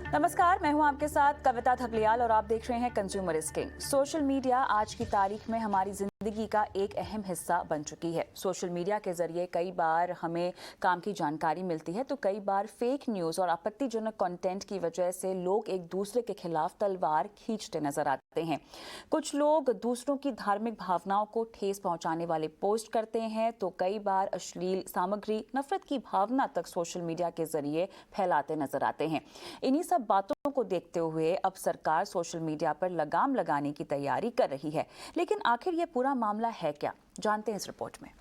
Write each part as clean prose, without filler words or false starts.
नमस्कार, मैं हूं आपके साथ कविता थपलियाल और आप देख रहे हैं कंज्यूमर किंग। सोशल मीडिया आज की तारीख में हमारी जिंदगी का एक अहम हिस्सा बन चुकी है। सोशल मीडिया के जरिए कई बार हमें काम की जानकारी मिलती है तो कई बार फेक न्यूज और आपत्तिजनक कंटेंट की वजह से लोग एक दूसरे के खिलाफ तलवार खींचते नजर आते हैं। कुछ लोग दूसरों की धार्मिक भावनाओं को ठेस पहुंचाने वाले पोस्ट करते हैं तो कई बार अश्लील सामग्री, नफरत की भावना तक सोशल मीडिया के जरिए फैलाते नजर आते हैं। इन्हीं सब बातों को देखते हुए अब सरकार सोशल मीडिया पर लगाम लगाने की तैयारी कर रही है। लेकिन आखिर ये पूरा मामला है क्या, जानते हैं इस रिपोर्ट में।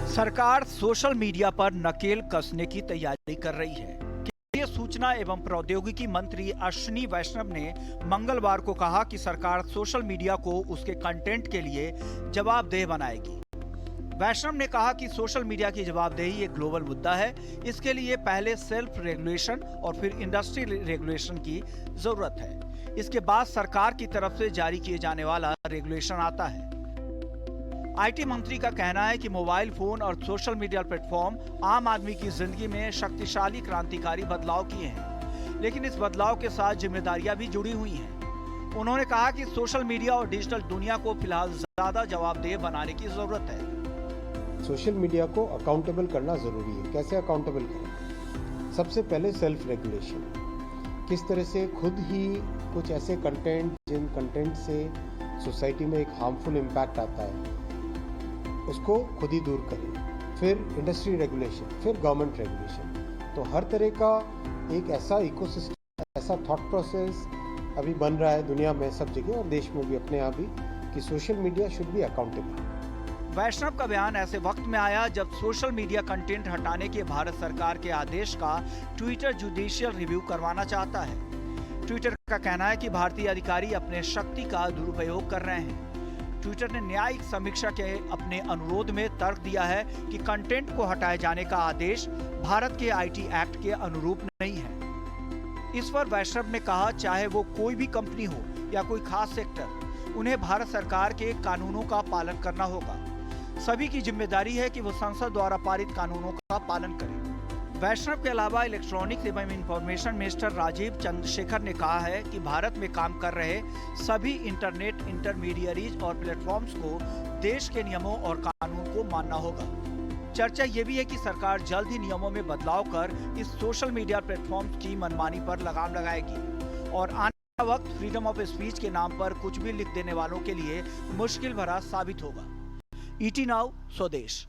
सरकार सोशल मीडिया पर नकेल कसने की तैयारी कर रही है। केंद्रीय सूचना एवं प्रौद्योगिकी मंत्री अश्विनी वैष्णव ने मंगलवार को कहा कि सरकार सोशल मीडिया को उसके कंटेंट के लिए जवाबदेह बनाएगी। वैष्णव ने कहा कि सोशल मीडिया की जवाबदेही एक ग्लोबल मुद्दा है। इसके लिए पहले सेल्फ रेगुलेशन और फिर इंडस्ट्री रेगुलेशन की जरूरत है। इसके बाद सरकार की तरफ से जारी किए जाने वाला रेगुलेशन आता है। आईटी मंत्री का कहना है कि मोबाइल फोन और सोशल मीडिया प्लेटफॉर्म आम आदमी की जिंदगी में शक्तिशाली क्रांतिकारी बदलाव किए हैं, लेकिन इस बदलाव के साथ जिम्मेदारियां भी जुड़ी हुई हैं। उन्होंने कहा कि सोशल मीडिया और डिजिटल दुनिया को फिलहाल ज्यादा जवाबदेह बनाने की जरूरत है। सोशल मीडिया को अकाउंटेबल करना जरूरी है। कैसे अकाउंटेबल करें? सबसे पहले सेल्फ रेगुलेशन। किस तरह से खुद ही कुछ ऐसे कंटेंट जिन कंटेंट से सोसाइटी में एक हार्मफुल इम्पैक्ट आता है उसको खुद ही दूर करें। फिर इंडस्ट्री रेगुलेशन, फिर गवर्नमेंट रेगुलेशन। तो हर तरह का एक ऐसा इकोसिस्टम, ऐसा थॉट प्रोसेस अभी बन रहा है दुनिया में सब जगह और देश में भी अपने यहाँ भी, कि social media should be accountable. Vaishnaw का बयान ऐसे वक्त में आया जब सोशल मीडिया कंटेंट हटाने के भारत सरकार के आदेश का ट्विटर जुडिशियल रिव्यू करवाना चाहता है। ट्विटर का कहना है कि भारतीय अधिकारी अपने शक्ति का दुरुपयोग कर रहे हैं। ट्विटर ने न्यायिक समीक्षा के अपने अनुरोध में तर्क दिया है कि कंटेंट को हटाए जाने का आदेश भारत के आईटी एक्ट के अनुरूप नहीं है। इस पर वैष्णव ने कहा, चाहे वो कोई भी कंपनी हो या कोई खास सेक्टर, उन्हें भारत सरकार के कानूनों का पालन करना होगा। सभी की जिम्मेदारी है कि वो संसद द्वारा पारित कानूनों का पालन करें। वैष्णव के अलावा इलेक्ट्रॉनिक्स एवं इंफॉर्मेशन मिनिस्टर राजीव चंद्रशेखर ने कहा है कि भारत में काम कर रहे सभी इंटरनेट इंटरमीडियरीज और प्लेटफॉर्म्स को देश के नियमों और कानून को मानना होगा। चर्चा ये भी है कि सरकार जल्द ही नियमों में बदलाव कर इस सोशल मीडिया प्लेटफॉर्म्स की मनमानी पर लगाम लगाएगी और आने वाला वक्त फ्रीडम ऑफ स्पीच के नाम पर कुछ भी लिख देने वालों के लिए मुश्किल भरा साबित होगा। ईटी नाउ स्वदेश।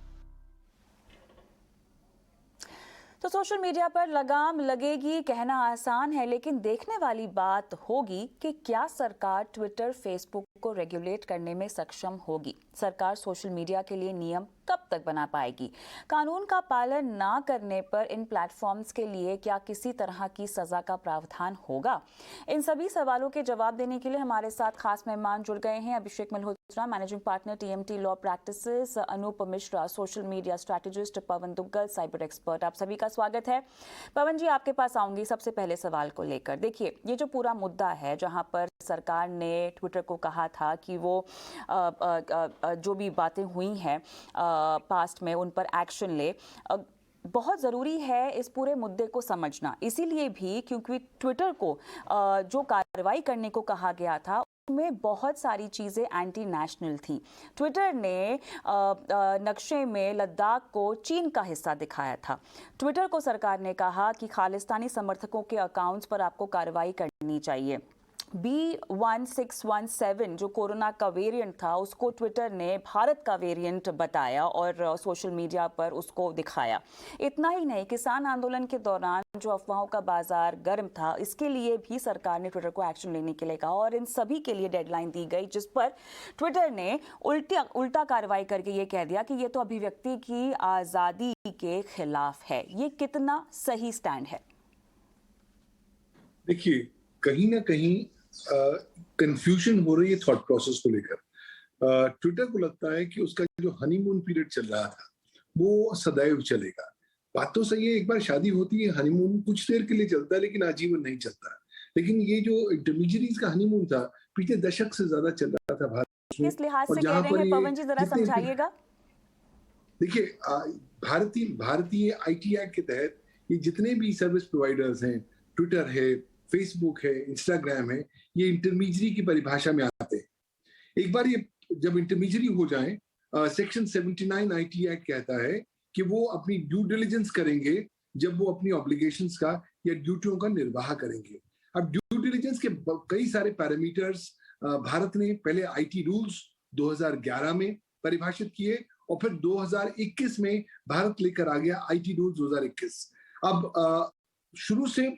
तो सोशल मीडिया पर लगाम लगेगी कहना आसान है, लेकिन देखने वाली बात होगी कि क्या सरकार ट्विटर, फेसबुक को रेगुलेट करने में सक्षम होगी। सरकार सोशल मीडिया के लिए नियम कब तक बना पाएगी? कानून का पालन ना करने पर इन प्लेटफॉर्म्स के लिए क्या किसी तरह की सजा का प्रावधान होगा? इन सभी सवालों के जवाब देने के लिए हमारे साथ खास मेहमान जुड़ गए हैं। Abhishek Malhotra, managing partner TMT law practices, Anoop Mishra, social media strategist, Pavan Duggal, cyber expert. आप सभी का स्वागत है। पवन जी, आपके पास आऊंगी सबसे पहले सवाल को लेकर। देखिए, ये जो पूरा मुद्दा है जहां पर सरकार ने ट्विटर को कहा था कि वो जो भी बातें हुई हैं पास्ट में उन पर एक्शन ले, बहुत ज़रूरी है इस पूरे मुद्दे को समझना। इसीलिए भी क्योंकि ट्विटर को जो कार्रवाई करने को कहा गया था में बहुत सारी चीज़ें एंटी नेशनल थी। ट्विटर ने नक्शे में लद्दाख को चीन का हिस्सा दिखाया था। ट्विटर को सरकार ने कहा कि खालिस्तानी समर्थकों के अकाउंट्स पर आपको कार्रवाई करनी चाहिए। B1617 जो कोरोना का वेरिएंट था उसको ट्विटर ने भारत का वेरिएंट बताया और सोशल मीडिया पर उसको दिखाया। इतना ही नहीं, किसान आंदोलन के दौरान जो अफवाहों का बाजार गर्म था, इसके लिए भी सरकार ने ट्विटर को एक्शन लेने के लिए कहा और इन सभी के लिए डेडलाइन दी गई, जिस पर ट्विटर ने उल्टा कार्रवाई करके ये कह दिया कि ये तो अभिव्यक्ति की आज़ादी के खिलाफ है। ये कितना सही स्टैंड है? देखिए, कहीं ना कहीं कंफ्यूजन हो रही है थॉट प्रोसेस को लेकर। ट्विटर को लगता है कि उसका जो हनीमून पीरियड चल रहा था वो सदैव चलेगा। बात तो सही है, एक बार शादी होती है, हनीमून कुछ देर के लिए चलता है लेकिन आजीवन नहीं चलता। लेकिन ये जो इंटरमीडियरीज का हनीमून था, पिछले दशक से ज्यादा चल रहा था भारत हो। किस लिहाज और से कह जहां रहे पर हैं ये पवन जी, जरा जितने समझाइएगा। देखिए, भारतीय आईटी एक्ट के तहत ये जितने भी सर्विस प्रोवाइडर्स हैं, ट्विटर है, फेसबुक है, इंस्टाग्राम है, ये इंटरमीडियरी की परिभाषा में आते हैं। एक बार ये जब इंटरमीडियरी हो जाए, सेक्शन 79 आईटी एक्ट कहता है कि वो अपनी ड्यू डिलिजेंस करेंगे जब वो अपनी ऑब्लिगेशंस का या ड्यूटियों का निर्वाह करेंगे। अब ड्यू डिलिजेंस के कई सारे पैरामीटर्स भारत ने पहले आईटी रूल्स 2011 में परिभाषित किए और फिर 2021 में भारत लेकर आ गया आईटी रूल्स 2021। अब शुरू से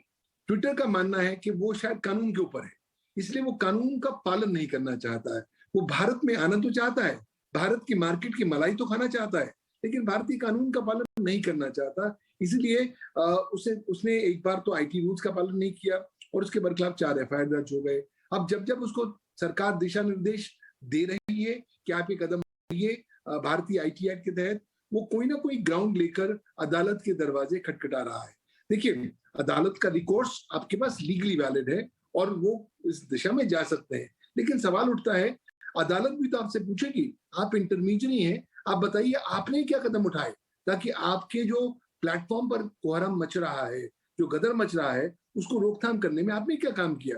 ट्विटर का मानना है कि वो शायद कानून के ऊपर है, इसलिए वो कानून का पालन नहीं करना चाहता है। वो भारत में आना तो चाहता है, भारत की मार्केट की मलाई तो खाना चाहता है, लेकिन भारतीय कानून का पालन नहीं करना चाहता। इसलिए उसने एक बार तो आईटी रूल्स का पालन नहीं किया और उसके बरखिलाफ 4 एफआईआर दर्ज हो गए। अब जब उसको सरकार दिशा निर्देश दे रही है कि आप ये कदम उठाइए भारतीय आईटी एक्ट के तहत, वो कोई ना कोई ग्राउंड लेकर अदालत के दरवाजे खटखटा रहा है। देखिए, अदालत का रिकोर्स आपके पास लीगली वैलिड है और वो इस दिशा में जा सकते हैं, लेकिन सवाल उठता है, अदालत भी तो आपसे पूछेगी, आप इंटरमीडियरी हैं, आप बताइए आपने क्या कदम उठाए ताकि आपके जो प्लेटफॉर्म पर कोहराम मच रहा है, जो गदर मच रहा है, उसको रोकथाम करने में आपने क्या काम किया।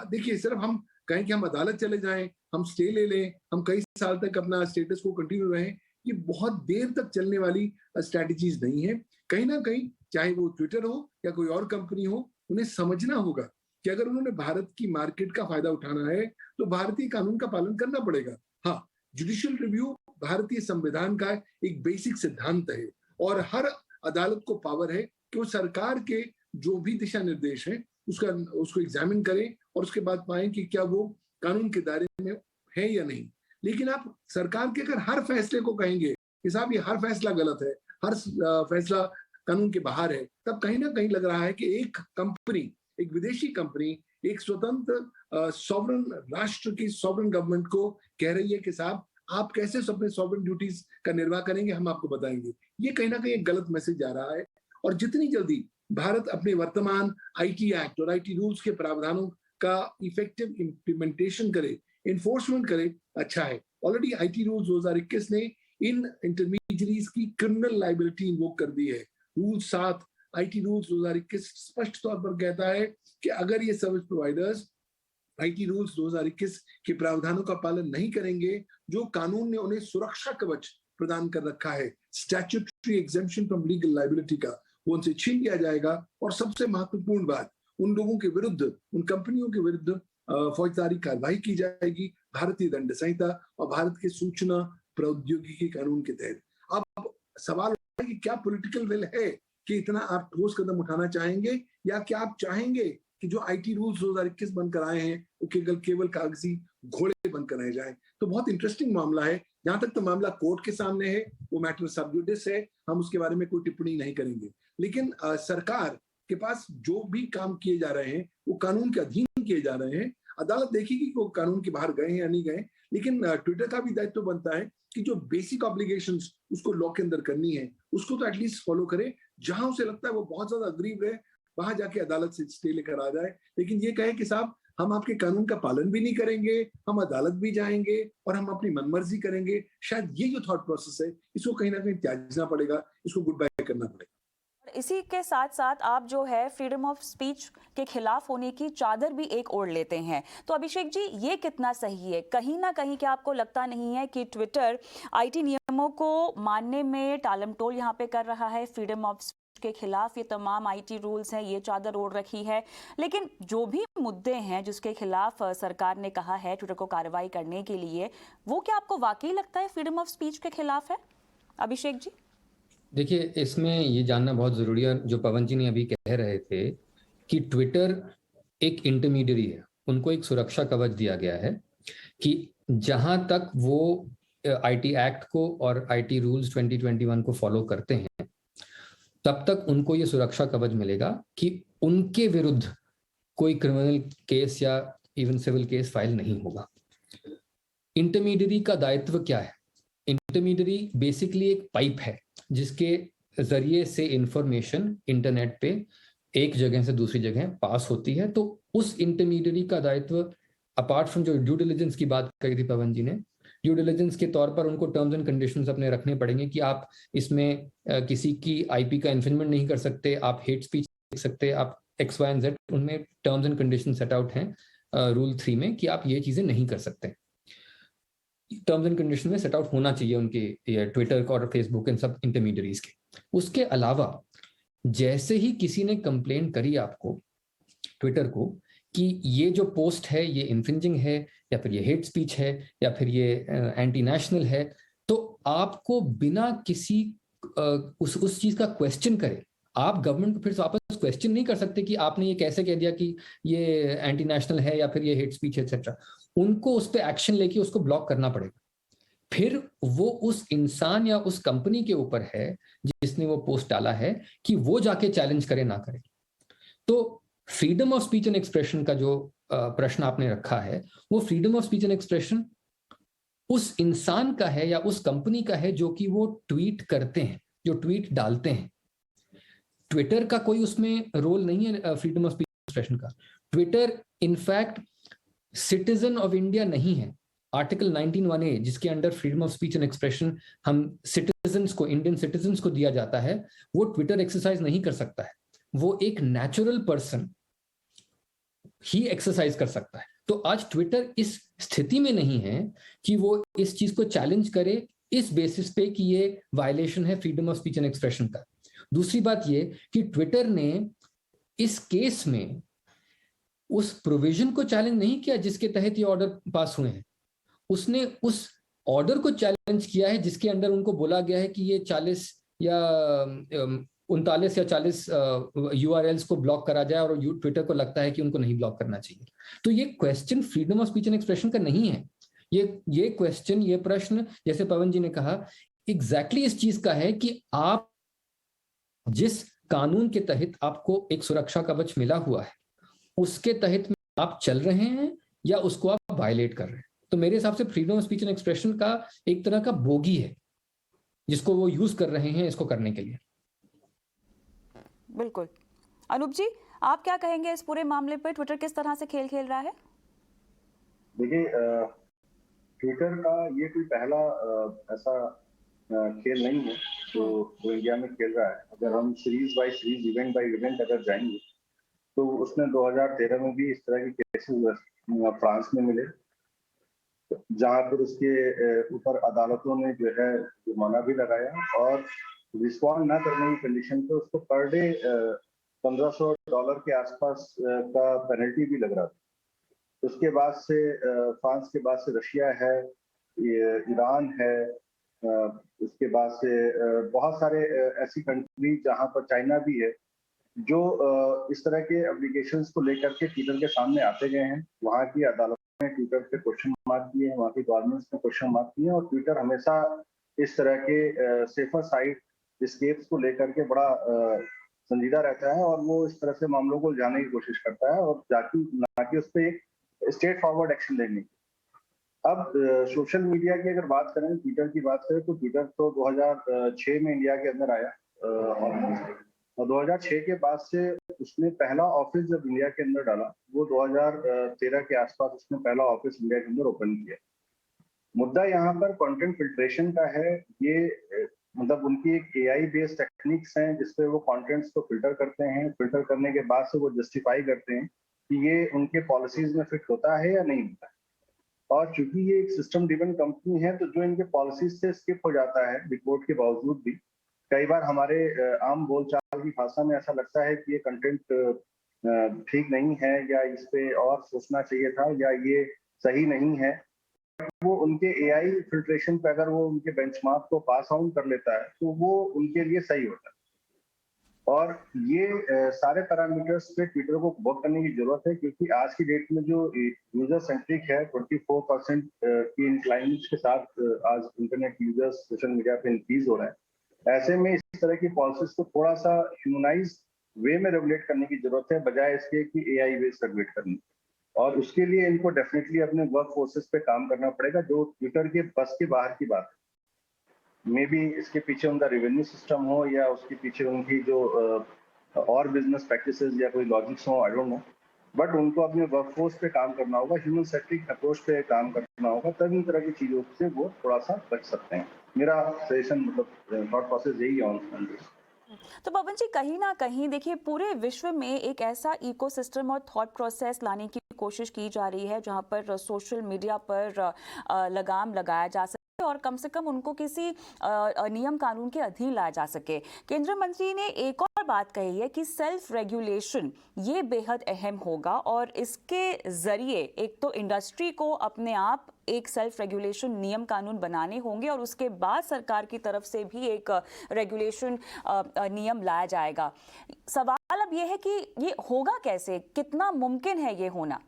देखिए, सिर्फ हम कहें कि हम अदालत चले जाएं, हम स्टे ले लें, हम कई साल तक अपना स्टेटस को कंटिन्यू रहें, ये बहुत देर तक चलने वाली स्ट्रैटेजीज नहीं है। कहीं ना कहीं, चाहे वो ट्विटर हो या कोई और कंपनी हो, उन्हें समझना होगा कि अगर उन्होंने भारत की मार्केट का फायदा उठाना है तो भारतीय कानून का पालन करना पड़ेगा। हाँ, जुडिशियल रिव्यू भारतीय संविधान का एक बेसिक सिद्धांत है और हर अदालत को पावर है कि वो सरकार के जो भी दिशा निर्देश हैं उसको एग्जामिन करें और उसके बाद पाएं कि क्या वो कानून के दायरे में है या नहीं। लेकिन आप सरकार के अगर हर फैसले को कहेंगे कि साहब ये हर फैसला गलत है, हर फैसला कानून के बाहर है, तब कहीं ना कहीं लग रहा है कि एक कंपनी, एक विदेशी कंपनी, एक स्वतंत्र सॉवरन राष्ट्र की सॉवरन गवर्नमेंट को कह रही है कि साहब आप कैसे अपने सॉवरन ड्यूटीज का निर्वाह करेंगे, हम आपको बताएंगे। ये कहीं ना कहीं एक गलत मैसेज जा रहा है और जितनी जल्दी भारत अपने वर्तमान आईटी एक्ट और आईटी रूल्स के प्रावधानों का इफेक्टिव इम्प्लीमेंटेशन करे, इन्फोर्समेंट करे, अच्छा है। ऑलरेडी आईटी रूल्स 2021 ने इन इंटरमीडियरीज की क्रिमिनल लायबिलिटी इन्वोक कर दी है। रूल 7 आईटी रूल्स 2021 स्पष्ट तौर पर कहता है कि अगर ये सर्विस प्रोवाइडर्स आईटी रूल्स 2021 के प्रावधानों का पालन नहीं करेंगे, जो कानून ने उन्हें सुरक्षा कवच प्रदान कर रखा है, statutory exemption from legal liability का, वो उनसे छीन लिया जाएगा। और सबसे महत्वपूर्ण बात, उन लोगों के विरुद्ध, उन कंपनियों के विरुद्ध फौजदारी कार्रवाई की जाएगी भारतीय दंड संहिता और भारत के सूचना प्रौद्योगिकी कानून के तहत। अब सवाल है कि क्या पॉलिटिकल विल है कि इतना आप ठोस कदम उठाना चाहेंगे, या क्या आप चाहेंगे कि जो आईटी रूल्स 2021 बनकर आए हैं वो केवल कागजी घोड़े बनकर रह जाएं। तो बहुत इंटरेस्टिंग मामला है। जहां तक तो मामला कोर्ट के सामने है, वो मैटर सब जुडिस है, हम उसके बारे में कोई टिप्पणी नहीं करेंगे। लेकिन सरकार के पास जो भी काम किए जा रहे हैं वो कानून के अधीन किए जा रहे हैं। अदालत देखेगी कि वो कानून के बाहर गए हैं या नहीं गए, लेकिन ट्विटर का भी दायित्व बनता है कि जो बेसिक ऑब्लिगेशंस उसको लॉ के अंदर करनी है उसको तो एटलीस्ट फॉलो करे। जहां उसे लगता है वो बहुत ज्यादा अग्रीव है, वहां जाके अदालत से स्टे लेकर आ जाए। लेकिन ये कहे कि साहब हम आपके कानून का पालन भी नहीं करेंगे, हम अदालत भी जाएंगे और हम अपनी मनमर्जी करेंगे, शायद ये जो थॉट प्रोसेस है इसको कहीं ना कहीं त्यागना पड़ेगा, इसको गुड बाय करना पड़ेगा। इसी के साथ साथ आप जो है फ्रीडम ऑफ स्पीच के खिलाफ होने की चादर भी एक ओढ़ लेते हैं। तो अभिषेक जी, ये कितना सही है? कहीं ना कहीं क्या आपको लगता नहीं है कि ट्विटर आईटी नियमों को मानने में टालमटोल यहाँ पे कर रहा है? फ्रीडम ऑफ स्पीच के खिलाफ ये तमाम आईटी रूल्स हैं, ये चादर ओढ़ रखी है, लेकिन जो भी मुद्दे हैं जिसके खिलाफ सरकार ने कहा है ट्विटर को कार्रवाई करने के लिए, वो क्या आपको वाकई लगता है फ्रीडम ऑफ स्पीच के खिलाफ है? अभिषेक जी, देखिए, इसमें ये जानना बहुत ज़रूरी है, जो पवन जी ने अभी कह रहे थे कि ट्विटर एक इंटरमीडियरी है, उनको एक सुरक्षा कवच दिया गया है कि जहां तक वो आईटी एक्ट को और आईटी रूल्स 2021 को फॉलो करते हैं, तब तक उनको ये सुरक्षा कवच मिलेगा कि उनके विरुद्ध कोई क्रिमिनल केस या इवन सिविल केस फाइल नहीं होगा। इंटरमीडियरी का दायित्व क्या है? इंटरमीडियरी बेसिकली एक पाइप है जिसके जरिए से इंफॉर्मेशन इंटरनेट पे एक जगह से दूसरी जगह पास होती है। तो उस इंटरमीडियरी का दायित्व, अपार्ट फ्रॉम जो ड्यू डिलिजेंस की बात कही थी पवन जी ने, ड्यू डिलिजेंस के तौर पर उनको टर्म्स एंड कंडीशंस अपने रखने पड़ेंगे कि आप इसमें किसी की आईपी का इन्फ्रिंजमेंट नहीं कर सकते, आप हेट स्पीच लिख सकते, आप एक्स वाई एंड जेड, उनमें terms and condition set out हैं रूल 3 में कि आप ये चीजें नहीं कर सकते। टर्म्स एंड कंडीशन में सेट आउट होना चाहिए उनके ट्विटर और फेसबुक इन सब इंटरमीडियरीज के। उसके अलावा जैसे ही किसी ने कंप्लेंट करी आपको ट्विटर को कि ये जो पोस्ट है ये इन्फ्रिंजिंग है या फिर ये हेट स्पीच है या फिर ये एंटी नेशनल है, तो आपको बिना किसी उस चीज का क्वेश्चन करे, आप गवर्नमेंट को फिर वापस क्वेश्चन नहीं कर सकते कि आपने ये कैसे कह दिया कि ये एंटी नेशनल है या फिर ये हेट स्पीच है एक्सेट्रा। उनको उस पर एक्शन लेके उसको ब्लॉक करना पड़ेगा। फिर वो उस इंसान या उस कंपनी के ऊपर है जिसने वो पोस्ट डाला है कि वो जाके चैलेंज करे ना करे। तो freedom of speech and expression का जो प्रश्न आपने रखा है, वो freedom of speech and expression उस इंसान का है या उस कंपनी का है जो कि वो ट्वीट करते हैं, जो ट्वीट डालते हैं। ट्विटर का कोई उसमें रोल नहीं है फ्रीडम ऑफ स्पीच एक्सप्रेशन का। Twitter in fact citizen of India नहीं है। आर्टिकल 19(1)(a) जिसके under freedom of speech and expression हम सिटीजन्स को, इंडियन सिटीजन्स को दिया जाता है, वो ट्विटर एक्सरसाइज नहीं कर सकता है। वो एक नेचुरल पर्सन ही एक्सरसाइज कर सकता है। तो आज ट्विटर इस स्थिति में नहीं है कि वो इस चीज को चैलेंज करे इस बेसिस पे कि ये वायलेशन है freedom of speech and expression का। दूसरी बात ये कि ट्विटर ने इस केस में उस प्रोविजन को चैलेंज नहीं किया जिसके तहत ये ऑर्डर पास हुए हैं। उसने उस ऑर्डर को चैलेंज किया है जिसके अंडर उनको बोला गया है कि ये 40 या 39 या 40 URLs को ब्लॉक करा जाए, और ट्विटर को लगता है कि उनको नहीं ब्लॉक करना चाहिए। तो ये question freedom of speech and expression का नहीं है। ये क्वेश्चन, ये प्रश्न, जैसे पवन जी ने कहा, एग्जैक्टली इस चीज का है कि आप जिस कानून के तहत आपको एक सुरक्षा कवच मिला हुआ है उसके तहत आप चल रहे हैं या उसको आप वायलेट कर रहे हैं। तो मेरे हिसाब से freedom of speech and expression का एक तरह का बोगी है जिसको वो यूज कर रहे हैं इसको करने के लिए। बिल्कुल। अनूप जी, आप क्या कहेंगे इस पूरे मामले पर? ट्विटर किस तरह से खेल खेल रहा है? देखिए, ट्विटर का ये कोई पहला ऐसा खेल नहीं है जो इंडिया में खेल रहा है। अगर हम series by series, event bye event अगर जाएंगे तो उसने 2013 में भी इस तरह के केसेस फ्रांस में मिले, जहां पर उसके ऊपर अदालतों ने जो है जुर्माना भी लगाया और रिस्पॉन्ड ना करने की कंडीशन पे उसको पर डे $1500 के आसपास का पेनल्टी भी लग रहा था। उसके बाद से फ्रांस के बाद से रशिया है, ईरान है, उसके बाद से बहुत सारे ऐसी कंट्री जहां पर चाइना भी है जो इस तरह के एप्लीकेशंस को लेकर के ट्विटर के सामने आते गए हैं। वहाँ की अदालतों ने ट्विटर पे क्वेश्चन मार्क किए हैं, वहाँ की गवर्नमेंट्स ने क्वेश्चन मार्क किए हैं, और ट्विटर हमेशा इस तरह के सेफर साइड स्केप्स को लेकर के बड़ा संजीदा रहता है और वो इस तरह से मामलों को जाने की कोशिश करता है और ना कि उस पर एक स्ट्रेट फॉरवर्ड एक्शन लेने की। अब सोशल मीडिया की अगर बात करें, ट्विटर की बात करें, तो ट्विटर तो 2006 में इंडिया के अंदर आया और 2006 के बाद से उसने पहला ऑफिस जब इंडिया के अंदर डाला वो 2013 के आसपास उसने पहला ऑफिस इंडिया के अंदर ओपन किया। मुद्दा यहाँ पर कंटेंट फिल्ट्रेशन का है। ये मतलब उनकी एक AI बेस्ड टेक्निक्स हैं जिसपे वो कंटेंट्स को फिल्टर करते हैं। फिल्टर करने के बाद से वो जस्टिफाई करते हैं कि ये उनके पॉलिसीज में फिट होता है या नहीं होता है। और चूंकि ये एक सिस्टम ड्रिवन कंपनी है तो जो इनके पॉलिसीज से स्किप हो जाता है रिपोर्ट के बावजूद भी, कई बार हमारे आम बोलचाल की भाषा में ऐसा लगता है कि ये कंटेंट ठीक नहीं है या इस पे और सोचना चाहिए था या ये सही नहीं है। वो उनके AI फिल्ट्रेशन पे अगर वो उनके बेंचमार्क को पास आउट कर लेता है तो वो उनके लिए सही होता है। और ये सारे पैरामीटर्स पे ट्विटर को वर्क करने की जरूरत है, क्योंकि आज की डेट में जो यूजर सेंट्रिक है 24% की इंक्लाइनेंस के साथ आज इंटरनेट यूजर्स सोशल मीडिया पे इंक्रीज हो रहा है। ऐसे में इस तरह की पॉलिसीज को थोड़ा सा ह्यूमनाइज वे में रेगुलेट करने की जरूरत है, बजाय इसके कि AI बेस्ड रेगुलेट करने। और उसके लिए इनको डेफिनेटली अपने वर्क फोर्सेस पे काम करना पड़ेगा, जो ट्विटर के बस के बाहर की बात है। मे बी इसके पीछे उनका रेवेन्यू सिस्टम हो या उसके पीछे उनकी जो और बिजनेस प्रैक्टिसेस या कोई लॉजिक्स हो, आई डोंट नो। बट उनको अपने वर्कफोर्स पे काम करना होगा, ह्यूमन सेंट्रिक अप्रोच पे काम करना होगा, तब इन तरह की चीजों से वो थोड़ा सा बच सकते हैं। मेरा सजेशन मतलब थॉट प्रोसेस यही है ऑन दिस। तो पवन जी, कहीं ना कहीं देखिए पूरे विश्व में एक ऐसा इकोसिस्टम और थॉट प्रोसेस लाने की कोशिश की जा रही है जहां पर सोशल मीडिया पर लगाम लगाया जा सके और कम से कम उनको किसी नियम कानून के अधीन लाया जा सके। केंद्रीय मंत्री ने एक और बात कही है कि सेल्फ रेगुलेशन ये बेहद अहम होगा और इसके जरिए एक तो इंडस्ट्री को अपने आप एक सेल्फ रेगुलेशन नियम कानून बनाने होंगे और उसके बाद सरकार की तरफ से भी एक रेगुलेशन नियम लाया जाएगा। सवाल अब ये है कि ये होगा कैसे, कितना मुमकिन है ये होना?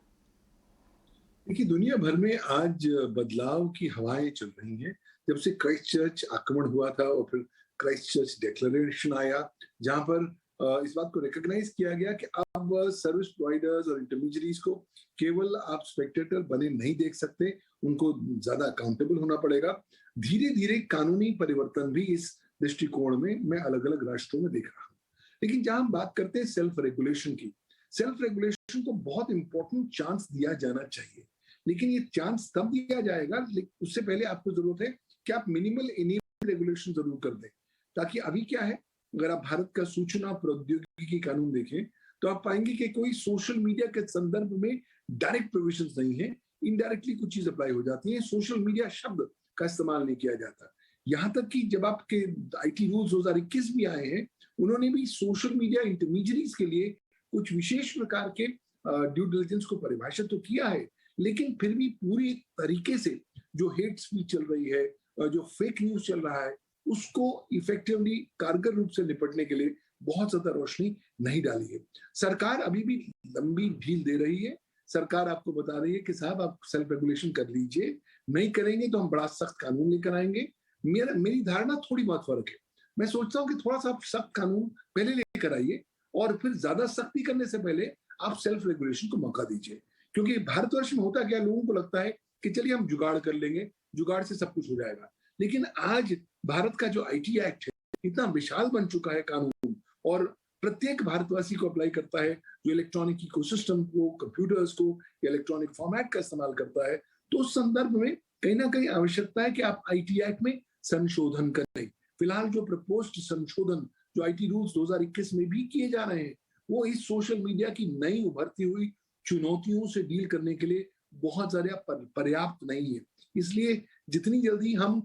देखिए, दुनिया भर में आज बदलाव की हवाएं चल रही हैं। जब से क्राइस्ट चर्च आक्रमण हुआ था और फिर क्राइस्ट चर्च डिक्लेरेशन आया, जहां पर इस बात को रिकॉग्नाइज किया गया कि अब सर्विस प्रोवाइडर्स और इंटरमीडियरीज को केवल आप स्पेक्टेटर बने नहीं देख सकते, उनको ज्यादा अकाउंटेबल होना पड़ेगा। धीरे धीरे कानूनी परिवर्तन भी इस दृष्टिकोण में मैं अलग अलग राष्ट्रों में देख रहा हूँ। लेकिन जहां हम बात करते हैं सेल्फ रेगुलेशन की, सेल्फ रेगुलेशन को बहुत इंपॉर्टेंट चांस दिया जाना चाहिए। लेकिन ये चांस तब दिया जाएगा, उससे पहले आपको जरूरत है कि आप मिनिमल इनेबल रेगुलेशन जरूर कर दें। ताकि अभी क्या है, अगर आप भारत का सूचना प्रौद्योगिकी कानून देखें तो आप पाएंगे कि कोई सोशल मीडिया के संदर्भ में डायरेक्ट प्रोविजंस नहीं है, इनडायरेक्टली कुछ चीज अप्लाई हो जाती है। सोशल मीडिया शब्द का इस्तेमाल नहीं किया जाता। यहाँ तक कि जब आपके IT रूल्स 2021 भी आए हैं, उन्होंने भी सोशल मीडिया इंटरमीडियरीज के लिए कुछ विशेष प्रकार के ड्यू डिलिजेंस को परिभाषित तो किया है, लेकिन फिर भी पूरी तरीके से जो हेट स्पीच चल रही है, जो फेक न्यूज चल रहा है, उसको इफेक्टिवली कारगर रूप से निपटने के लिए बहुत ज्यादा रोशनी नहीं डाली है। सरकार अभी भी लंबी ढील दे रही है। सरकार आपको बता रही है कि साहब आप सेल्फ रेगुलेशन कर लीजिए, नहीं करेंगे तो हम बड़ा सख्त कानून लेकर आएंगे। मेरी धारणा थोड़ी बहुत फर्क है। मैं सोचता हूँ कि थोड़ा सा सख्त कानून पहले लेकर आइए और फिर ज्यादा सख्ती करने से पहले आप सेल्फ रेगुलेशन को मौका दीजिए। क्योंकि भारतवर्ष में होता क्या, लोगों को लगता है कि चलिए हम जुगाड़ कर लेंगे, जुगाड़ से सब कुछ हो जाएगा। लेकिन आज भारत का जो IT एक्ट है इतना विशाल बन चुका है कानून, और प्रत्येक भारतवासी को अप्लाई करता है जो इलेक्ट्रॉनिक इकोसिस्टम को, कंप्यूटर्स को, इलेक्ट्रॉनिक फॉर्मेट का इस्तेमाल करता है। तो उस संदर्भ में कहीं ना कहीं आवश्यकता है कि आप IT एक्ट में संशोधन करें। फिलहाल जो प्रपोज्ड संशोधन जो IT रूल्स 2021 में भी किए जा रहे हैं, वो इस सोशल मीडिया की नई उभरती हुई चुनौतियों से डील करने के लिए बहुत ज्यादा पर्याप्त नहीं है। इसलिए जितनी जल्दी हम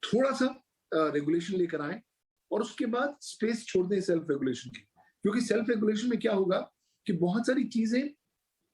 थोड़ा सा रेगुलेशन लेकर आए और उसके बाद स्पेस छोड़ दें सेल्फ रेगुलेशन की, क्योंकि सेल्फ रेगुलेशन में क्या होगा कि बहुत सारी चीजें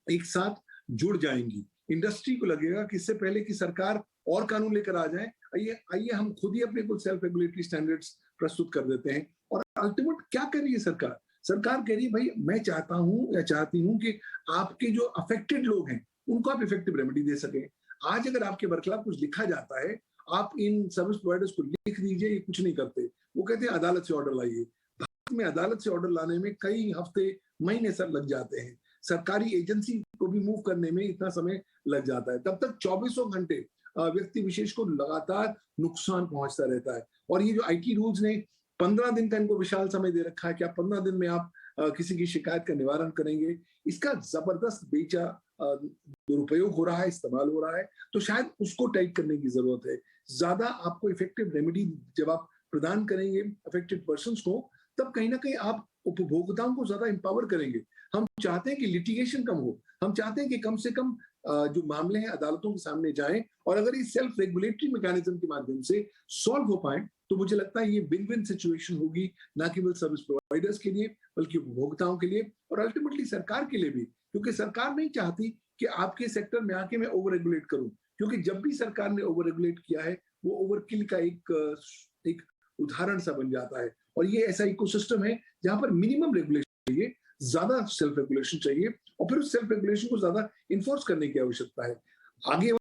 एक साथ जुड़ जाएंगी। इंडस्ट्री को लगेगा कि इससे पहले कि सरकार और कानून लेकर आ जाए, आइए हम खुद ही अपने कुछ सेल्फ रेगुलेटरी स्टैंडर्ड्स प्रस्तुत कर देते हैं। और अल्टीमेट क्या कर रही है सरकार? सरकार कह रही है भाई मैं चाहता हूं या चाहती हूं कि आपके जो अफेक्टेड लोग हैं उनको आप इफेक्टिव रेमेडी दे सकें। आज अगर आपके बरखिलाफ कुछ लिखा जाता है, आप इन सर्विस प्रोवाइडर्स को लिख दीजिए, ये कुछ नहीं करते। वो कहते हैं अदालत से ऑर्डर लाइए। भारत में अदालत से ऑर्डर लाने में कई हफ्ते महीने सर लग जाते हैं। सरकारी एजेंसी को भी मूव करने में इतना समय लग जाता है। तब तक 24 घंटे व्यक्ति विशेष को लगातार नुकसान पहुंचता रहता है। और ये जो IT रूल्स ने 15 दिन का इनको विशाल समय दे रखा है कि आप 15 दिन में आप किसी की शिकायत का निवारण करेंगे, इसका जबरदस्त बेचा दुरुपयोग हो रहा है, इस्तेमाल हो रहा है। तो शायद उसको टाइट करने की जरूरत है। ज्यादा आपको इफेक्टिव रेमेडी जब आप प्रदान करेंगे अफेक्टेड पर्संस को, तब कहीं ना कहीं आप उपभोक्ताओं को ज्यादा एम्पावर करेंगे। हम चाहते हैं कि लिटिगेशन कम हो, हम चाहते हैं कि कम से कम जो मामले हैं अदालतों के सामने जाएं, और अगर इस सेल्फ रेगुलेटरी मैकेनिज्म के माध्यम से सॉल्व हो पाए तो मुझे लगता है ये विन विन सिचुएशन होगी, ना केवल सर्विस प्रोवाइडर्स के लिए बल्कि उपभोक्ताओं के लिए और अल्टीमेटली सरकार के लिए भी। क्योंकि सरकार नहीं चाहती कि आपके सेक्टर में आके मैं ओवर रेगुलेट करूं, क्योंकि जब भी सरकार ने ओवर रेगुलेट किया है वो ओवरकिल का एक उदाहरण सा बन जाता है। और ये ऐसा इकोसिस्टम है जहां पर मिनिमम रेगुलेशन चाहिए, ज्यादा सेल्फ रेगुलेशन चाहिए, और फिर उस सेल्फ रेगुलेशन को ज्यादा इन्फोर्स करने की आवश्यकता है। आने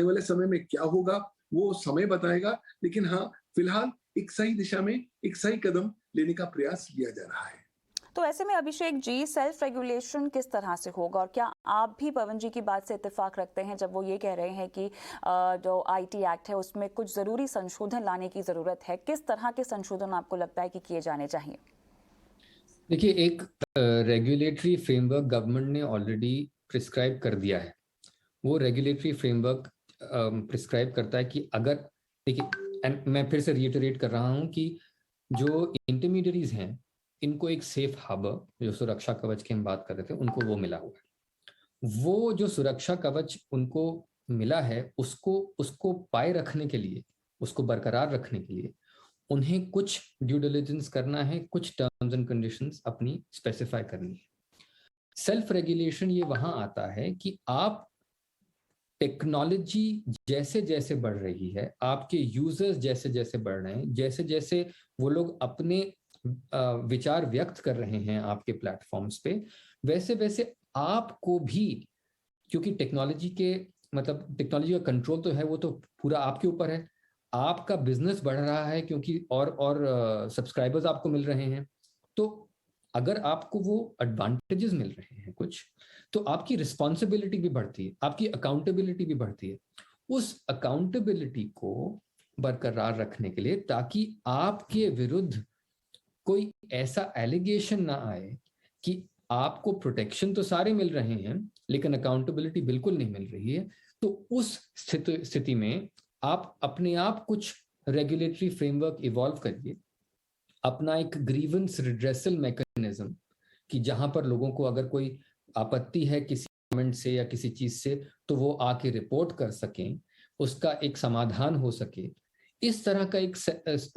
वाले समय में क्या होगा वो समय बताएगा, लेकिन हाँ फिलहाल एक सही दिशा में एक सही कदम लेने का प्रयास किया जा रहा है। तो ऐसे में अभिषेक जी, सेल्फ रेगुलेशन किस तरह से होगा, और क्या आप भी पवन जी की बात से इत्तेफाक रखते हैं जब वो ये कह रहे हैं कि जो IT एक्ट है उसमें कुछ ज़रूरी संशोधन लाने की ज़रूरत है? किस तरह के संशोधन आपको लगता है कि किए जाने चाहिए? देखिए, एक रेगुलेटरी फ्रेमवर्क गवर्नमेंट ने ऑलरेडी प्रिस्क्राइब कर दिया है। वो रेगुलेटरी फ्रेमवर्क प्रिस्क्राइब करता है कि अगर, देखिए, एंड मैं फिर से रिइटरेट कर रहा हूं कि जो इंटरमीडियरीज हैं इनको एक सेफ हार्बर, जो सुरक्षा कवच की हम बात कर रहे थे, उनको वो मिला हुआ है। वो जो सुरक्षा कवच उनको मिला है उसको उसको पाए रखने के लिए, उसको बरकरार रखने के लिए उन्हें कुछ ड्यू डिलिजेंस करना है, कुछ टर्म्स एंड कंडीशंस अपनी स्पेसिफाई करनी है। सेल्फ रेगुलेशन ये वहां आता है कि आप टेक्नोलॉजी जैसे जैसे बढ़ रही है, आपके यूजर्स जैसे जैसे बढ़ रहे हैं, जैसे जैसे वो लोग अपने विचार व्यक्त कर रहे हैं आपके प्लेटफॉर्म्स पे, वैसे वैसे आपको भी, क्योंकि टेक्नोलॉजी के मतलब टेक्नोलॉजी का कंट्रोल तो है, वो तो पूरा आपके ऊपर है। आपका बिजनेस बढ़ रहा है क्योंकि और सब्सक्राइबर्स आपको मिल रहे हैं, तो अगर आपको वो एडवांटेजेस मिल रहे हैं कुछ, तो आपकी रिस्पॉन्सिबिलिटी भी बढ़ती है, आपकी अकाउंटेबिलिटी भी बढ़ती है। उस अकाउंटेबिलिटी को बरकरार रखने के लिए, ताकि आपके विरुद्ध कोई ऐसा एलिगेशन ना आए कि आपको प्रोटेक्शन तो सारे मिल रहे हैं लेकिन अकाउंटेबिलिटी बिल्कुल नहीं मिल रही है, तो उस स्थिति में आप अपने आप कुछ रेगुलेटरी फ्रेमवर्क इवॉल्व करिए, अपना एक ग्रीवेंस रिड्रेसल मैकेनिज्म, कि जहां पर लोगों को अगर कोई आपत्ति है किसी गवर्नमेंट से या किसी चीज से, तो वो आके रिपोर्ट कर सकें, उसका एक समाधान हो सके। इस तरह का एक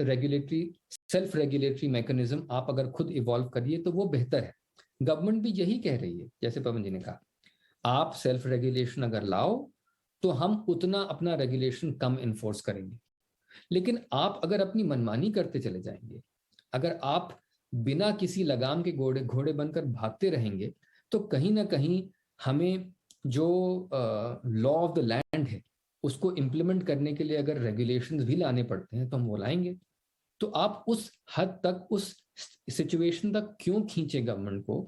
रेगुलेटरी, सेल्फ रेगुलेटरी मैकेनिज्म आप अगर खुद इवॉल्व करिए तो वो बेहतर है। गवर्नमेंट भी यही कह रही है, जैसे पवन जी ने कहा, आप सेल्फ रेगुलेशन अगर लाओ तो हम उतना अपना रेगुलेशन कम इन्फोर्स करेंगे। लेकिन आप अगर अपनी मनमानी करते चले जाएंगे, अगर आप बिना किसी लगाम के घोड़े घोड़े बनकर भागते रहेंगे, तो कहीं ना कहीं हमें जो लॉ ऑफ द लैंड है उसको इम्प्लीमेंट करने के लिए अगर रेगुलेशंस भी लाने पड़ते हैं तो हम वो लाएंगे। तो आप उस हद तक, उस सिचुएशन तक क्यों खींचे गवर्नमेंट को,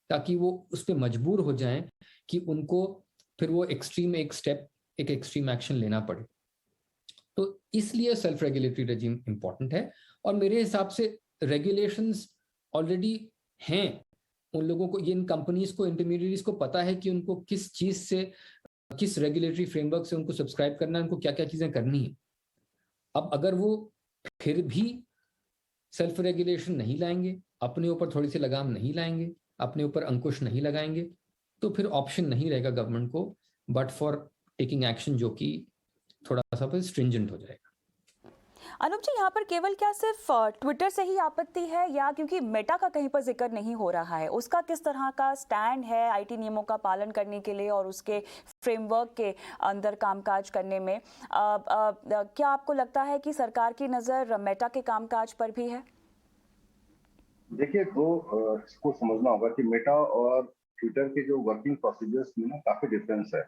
ताकि वो उस पर मजबूर हो जाएं कि उनको फिर वो एक्सट्रीम एक स्टेप, एक एक्सट्रीम एक्शन लेना पड़े। तो इसलिए सेल्फ रेगुलेटरी रेजिम इंपॉर्टेंट है। और मेरे हिसाब से रेगुलेशंस ऑलरेडी हैं, उन लोगों को, इन कंपनीज को, इंटरमीडिएरीज को पता है कि उनको किस चीज से, किस रेगुलेटरी फ्रेमवर्क से उनको सब्सक्राइब करना है, उनको क्या क्या चीजें करनी है। अब अगर वो फिर भी सेल्फ रेगुलेशन नहीं लाएंगे, अपने ऊपर थोड़ी सी लगाम नहीं लाएंगे, अपने ऊपर अंकुश नहीं लगाएंगे, तो फिर ऑप्शन नहीं रहेगा गवर्नमेंट को बट फॉर टेकिंग एक्शन जो कि थोड़ा सा फिर स्ट्रिंजेंट हो जाएगा। अनूप जी, यहाँ पर केवल क्या सिर्फ ट्विटर से ही आपत्ति है, या क्योंकि मेटा का कहीं पर जिक्र नहीं हो रहा है, उसका किस तरह का स्टैंड है आईटी नियमों का पालन करने के लिए और उसके फ्रेमवर्क के अंदर कामकाज करने में? क्या आपको लगता है कि सरकार की नज़र मेटा के कामकाज पर भी है? देखिए, इसको समझना होगा कि मेटा और ट्विटर के जो वर्किंग प्रोसीजर्स में ना काफी डिफरेंस है।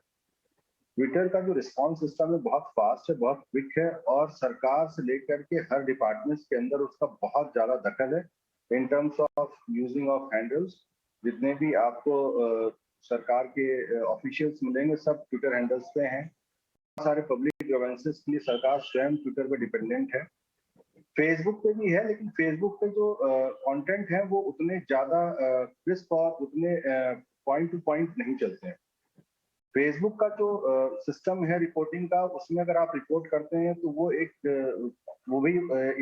ट्विटर का जो रिस्पॉन्स सिस्टम है बहुत फास्ट है, बहुत क्विक है, और सरकार से लेकर के हर डिपार्टमेंट्स के अंदर उसका बहुत ज्यादा दखल है in terms of using of handles. जितने भी आपको सरकार के ऑफिशियल्स मिलेंगे सब ट्विटर हैंडल्स पे हैं। सारे पब्लिक ग्रीवेंसेस के लिए सरकार स्वयं ट्विटर पे डिपेंडेंट है। फेसबुक पे भी है, लेकिन फेसबुक पे जो कंटेंट है वो उतने ज्यादा क्रिस्प और उतने पॉइंट टू पॉइंट नहीं चलते हैं। फेसबुक का जो सिस्टम है रिपोर्टिंग का, उसमें अगर आप रिपोर्ट करते हैं तो वो वो भी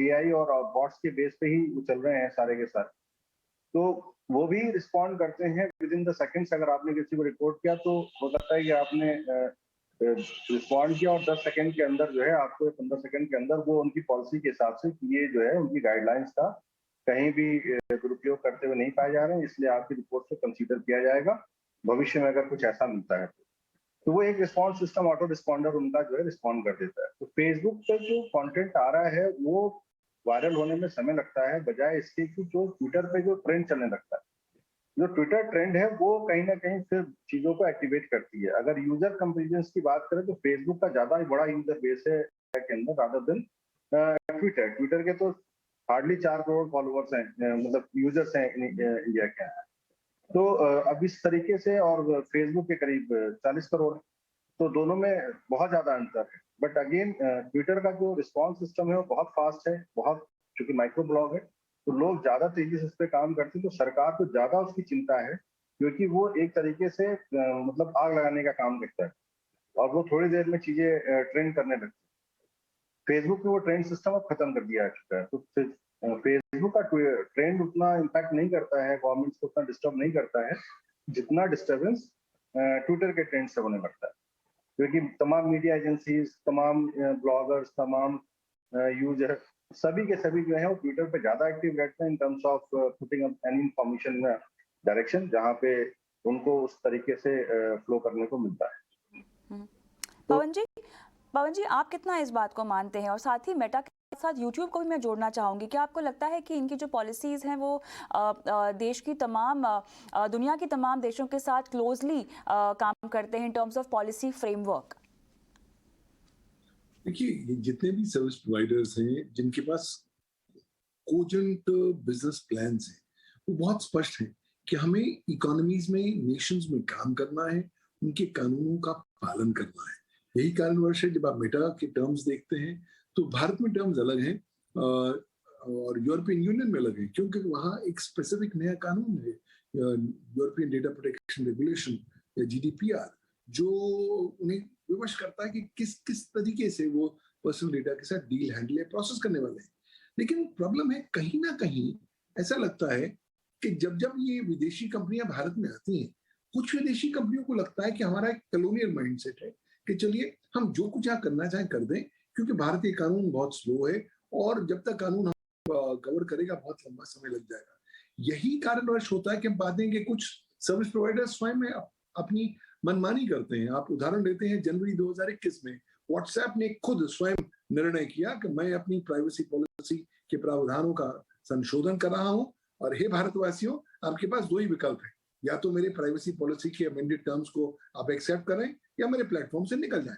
एआई और बॉट्स के बेस पे ही चल रहे हैं सारे के सारे। तो वो भी रिस्पॉन्ड करते हैं विद इन द सेकेंड्स। अगर आपने किसी को रिपोर्ट किया तो हो सकता है कि आपने रिस्पॉन्ड किया और 10 सेकंड के अंदर जो है आपको, 15 सेकंड के अंदर वो उनकी पॉलिसी के हिसाब से, ये जो है उनकी गाइडलाइंस का कहीं भी दुरुपयोग करते हुए नहीं पाए जा रहे हैं, इसलिए आपकी रिपोर्ट को कंसीडर किया जाएगा भविष्य में अगर कुछ ऐसा मिलता है तो वो एक रिस्पॉन्स सिस्टम, ऑटो रिस्पॉन्डर उनका जो है रिस्पॉन्ड कर देता है। तो फेसबुक पे जो कंटेंट आ रहा है वो वायरल होने में समय लगता है, बजाय इसके कि जो ट्विटर पे जो ट्रेंड चलने लगता है। जो ट्विटर ट्रेंड है वो कहीं ना कहीं फिर चीजों को एक्टिवेट करती है। अगर यूजर कंपेरिजन की बात करें तो फेसबुक का ज्यादा बड़ा यूजर बेस है के अंदर रादर देन ट्विटर। ट्विटर के तो हार्डली 4 करोड़ फॉलोअर्स हैं, मतलब यूजर्स हैं इंडिया के। तो अब इस तरीके से, और फेसबुक के करीब 40 करोड़, तो दोनों में बहुत ज्यादा अंतर है। बट अगेन ट्विटर का जो रिस्पॉन्स सिस्टम है वो बहुत फास्ट है, बहुत, चूंकि माइक्रो ब्लॉग है तो लोग ज्यादा तेजी से इस पे काम करते हैं, तो सरकार को ज्यादा उसकी चिंता है, क्योंकि वो एक तरीके से मतलब आग लगाने का काम करता है और वो थोड़ी देर में चीजें ट्रेंड करने लगती है। फेसबुक में वो ट्रेंड सिस्टम अब खत्म कर दिया है, तो फेसबुक का ट्रेंड उतना इम्पैक्ट नहीं करता है, गवर्नमेंट को उतना डिस्टर्ब नहीं करता है जितना डिस्टर्बेंस ट्विटर के ट्रेंड से होने लगता है, क्योंकि तमाम मीडिया एजेंसीज, तमाम ब्लॉगर्स, तमाम यूजर सभी के सभी जो है वो ट्विटर पे ज्यादा एक्टिव रहते हैं in terms of putting up any information direction, जहाँ पे उनको उस तरीके से फ्लो करने को मिलता है। पवन जी आप कितना इस बात को मानते हैं? और साथ ही मेटा के साथ यूट्यूब को भी मैं जोड़ना चाहूंगी, क्या आपको लगता है कि इनकी जो पॉलिसीज हैं वो देश की तमाम दुनिया की तमाम देशों के साथ क्लोजली काम करते हैं in terms of policy framework? देखिए, जितने भी सर्विस प्रोवाइडर्स हैं जिनके पास कोजेंट बिजनेस प्लान्स हैं, वो बहुत स्पष्ट है कि हमें इकोनॉमीज में, नेशंस में काम करना है, उनके कानूनों का पालन करना है। यही कारणवश है जब आप मेटा के टर्म्स देखते हैं तो भारत में टर्म्स अलग हैं और यूरोपियन यूनियन में अलग है, क्योंकि वहाँ एक स्पेसिफिक नया कानून है, यूरोपियन डेटा प्रोटेक्शन रेगुलेशन या GDPR, जो उन्हें विवश करता है कि किस तरीके से वो पर्सनल डेटा के साथ डील, हैंडल या प्रोसेस करने वाले हैं। लेकिन प्रॉब्लम है, कहीं ना कहीं ऐसा लगता है कि जब जब ये विदेशी कंपनियां भारत में आती हैं, कुछ विदेशी कंपनियों को लगता है कि हमारा एक कॉलोनियल माइंडसेट है कि चलिए हम जो कुछ यहाँ करना चाहें कर दें, क्योंकि भारतीय कानून बहुत स्लो है और जब तक कानून कवर करेगा बहुत लंबा समय लग जाएगा। यही कारणवश होता है कि हम पाते हैं कि कुछ सर्विस प्रोवाइडर्स स्वयं में अपनी मनमानी करते हैं। आप उदाहरण लेते हैं, जनवरी 2021 में व्हाट्सएप ने खुद स्वयं निर्णय किया कि मैं अपनी प्राइवेसी पॉलिसी के प्रावधानों का संशोधन कर रहा हूं और हे भारतवासियों, आपके पास दो ही विकल्प है, या तो मेरे प्राइवेसी पॉलिसी के अमेंडेड टर्म्स को आप एक्सेप्ट करें या मेरे प्लेटफॉर्म से निकल जाएं।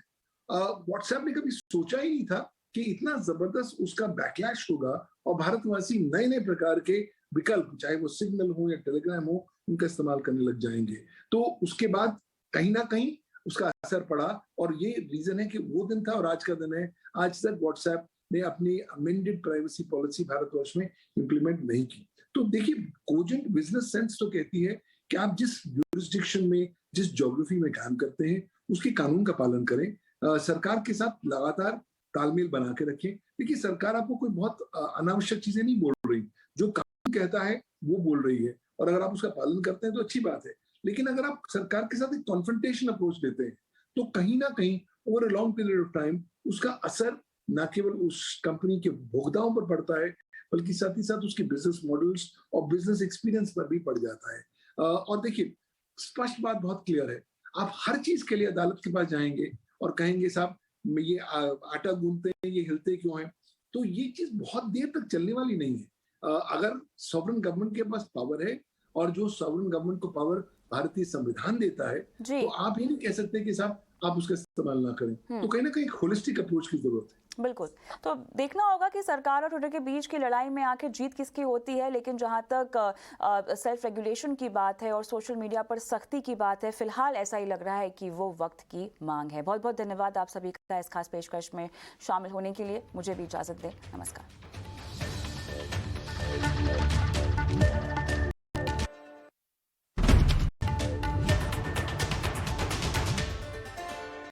व्हाट्सएप ने कभी सोचा ही नहीं था कि इतना जबरदस्त उसका बैकलैश होगा और भारतवासी नए नए प्रकार के विकल्प, चाहे वो सिग्नल हो या टेलीग्राम हो, उनका इस्तेमाल करने लग जाएंगे। तो उसके बाद कहीं ना कहीं उसका असर पड़ा और ये रीजन है कि वो दिन था और आज का दिन है। आज तक व्हाट्सएप ने अपनी अमेंडेड प्राइवेसी पॉलिसी भारतवर्ष में इंप्लीमेंट नहीं की। तो देखिए, कोजेंट बिजनेस सेंस तो कहती है कि आप जिस यूरिसडिक्शन में, जिस ज्योग्राफी में काम करते हैं, उसके कानून का पालन करें, सरकार के साथ लगातार तालमेल बना के रखें। देखिए, सरकार आपको कोई बहुत अनावश्यक चीजें नहीं बोल रही, जो कानून कहता है वो बोल रही है और अगर आप उसका पालन करते हैं तो अच्छी बात है। लेकिन अगर आप सरकार के साथ एक कॉन्फ्रंटेशन अप्रोच लेते हैं तो कहीं ना कहीं over a long period of time उसका असर न केवल उस कंपनी के भोक्ताओं पर पड़ता है, बल्कि साथ ही साथ उसके बिजनेस मॉडल्स और बिजनेस एक्सपीरियंस पर भी पड़ जाता है। और देखिए, स्पष्ट बात बहुत क्लियर है, आप हर चीज के लिए अदालत के पास जाएंगे और कहेंगे साहब ये आटा गूंथते हैं, ये हिलते क्यों हैं, तो ये चीज बहुत देर तक चलने वाली नहीं है। अगर सॉवरेन गवर्नमेंट के पास पावर है और जो सॉवरेन गवर्नमेंट को पावर भारतीय संविधान देता है, तो आप ही नहीं कह सकते कि साहब आप उसका इस्तेमाल ना करें। तो कहीं ना कहीं होलिस्टिक अप्रोच की जरूरत है। बिल्कुल, तो देखना होगा कि सरकार और ट्विटर के बीच की लड़ाई में आखिर जीत किसकी होती है। लेकिन जहां तक सेल्फ रेगुलेशन की बात है और सोशल मीडिया पर सख्ती की बात है, फिलहाल ऐसा ही लग रहा है कि वो वक्त की मांग है। बहुत बहुत धन्यवाद आप सभी का इस खास पेशकश में शामिल होने के लिए। मुझे भी इजाजत दें, नमस्कार।